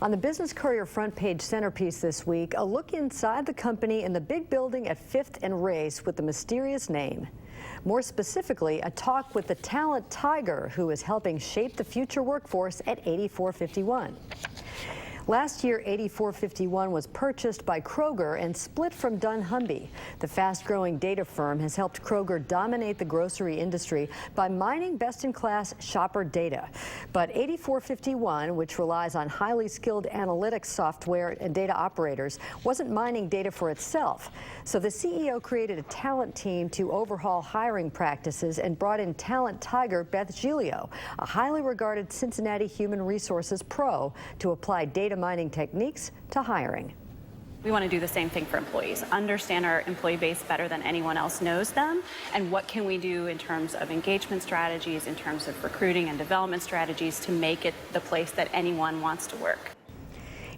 On the Business Courier front page centerpiece this week, a look inside the company in the big building at 5th and Race with the mysterious name. More specifically, a talk with the talent tiger who is helping shape the future workforce at 8451. Last year, 8451 was purchased by Kroger and split from dunnhumby. The fast-growing data firm has helped Kroger dominate the grocery industry by mining best-in-class shopper data. But 8451, which relies on highly skilled analytics software and data operators, wasn't mining data for itself. So the CEO created a talent team to overhaul hiring practices and brought in talent tiger Beth Giglio, a highly regarded Cincinnati human resources pro, to apply data mining techniques to hiring. We want to do the same thing for employees, understand our employee base better than anyone else knows them, and what can we do in terms of engagement strategies, in terms of recruiting and development strategies to make it the place that anyone wants to work.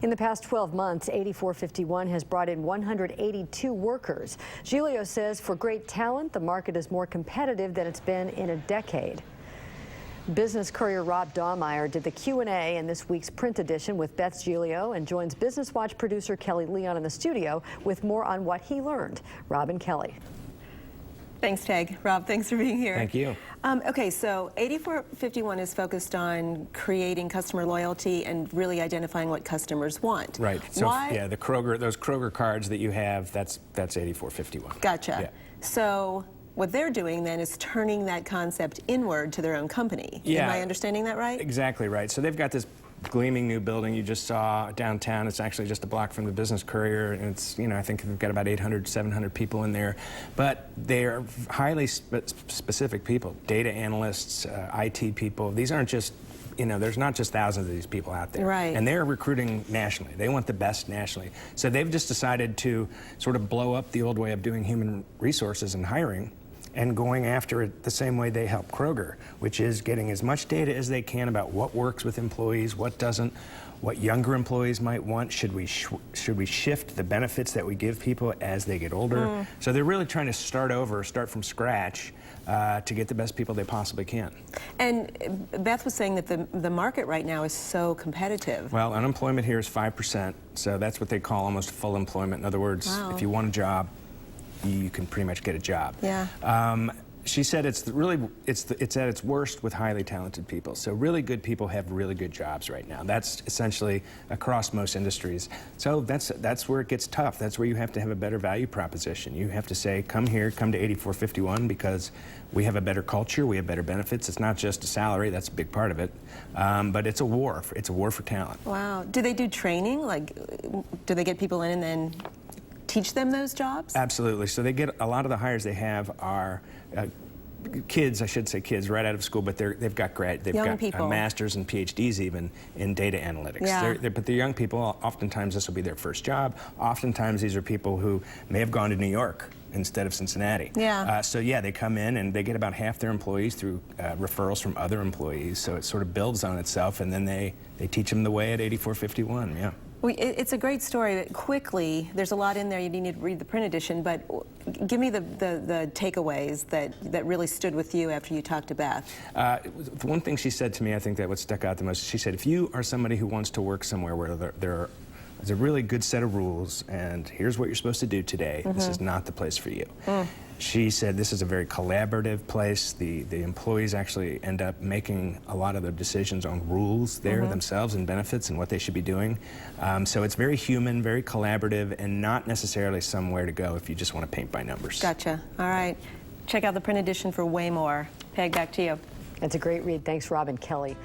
In the past 12 months, 8451 has brought in 182 workers. Giglio says for great talent, the market is more competitive than it's been in a decade. Business Courier Rob Dahlmeyer did the Q&A in this week's print edition with Beth Giglio and joins Business Watch producer Kelly Leon in the studio with more on what he learned. Rob and Kelly. Thanks, Tag. Rob, thanks for being here. Thank you. Okay, so 8451 is focused on creating customer loyalty and really identifying what customers want. Right. So yeah, those Kroger cards that you have, that's 8451. Gotcha. Yeah. So what they're doing then is turning that concept inward to their own company. Yeah. Am I understanding that right? Exactly right. So they've got this gleaming new building you just saw downtown. It's actually just a block from the Business Courier, and it's, you know, I think they've got about 800, 700 people in there. But they're highly specific people, data analysts, IT people. These aren't just, you know, there's not just thousands of these people out there. Right. And they're recruiting nationally. They want the best nationally. So they've just decided to sort of blow up the old way of doing human resources and hiring and going after it the same way they help Kroger, which is getting as much data as they can about what works with employees, what doesn't, what younger employees might want. Should we shift the benefits that we give people as they get older? So they're really trying to start over, start from scratch to get the best people they possibly can. And Beth was saying that the market right now is so competitive. Well, unemployment here is 5%, so that's what they call almost full employment. In other words, if you want a job, you can pretty much get a job. Yeah. She said it's at its worst with highly talented people. So really good people have really good jobs right now. That's essentially across most industries. So that's where it gets tough. That's where you have to have a better value proposition. You have to say, come here, come to 8451 because we have a better culture, we have better benefits. It's not just a salary, that's a big part of it. But it's a war. It's a war for talent. Wow. Do they do training? Like, do they get people in and then teach them those jobs? Absolutely. So they get, a lot of the hires they have are kids, I should say kids, right out of school, but they've got masters and PhDs even in data analytics. Yeah. But they're young people. Oftentimes this will be their first job. Oftentimes these are people who may have gone to New York instead of Cincinnati. Yeah. So yeah, they come in and they get about half their employees through referrals from other employees. So it sort of builds on itself, and then they teach them the way at 8451. Yeah. Well, it's a great story. Quickly, there's a lot in there. You need to read the print edition, but give me the takeaways that really stood with you after you talked to Beth. The one thing she said to me, I think that what stuck out the most, she said, if you are somebody who wants to work somewhere where there's a really good set of rules, and here's what you're supposed to do today, this is not the place for you. She said this is a very collaborative place. The employees actually end up making a lot of the decisions on rules there themselves and benefits and what they should be doing. So it's very human, very collaborative, and not necessarily somewhere to go if you just want to paint by numbers. Gotcha. All right. Check out the print edition for way more. Peg, back to you. It's a great read. Thanks, Rob and Kelly.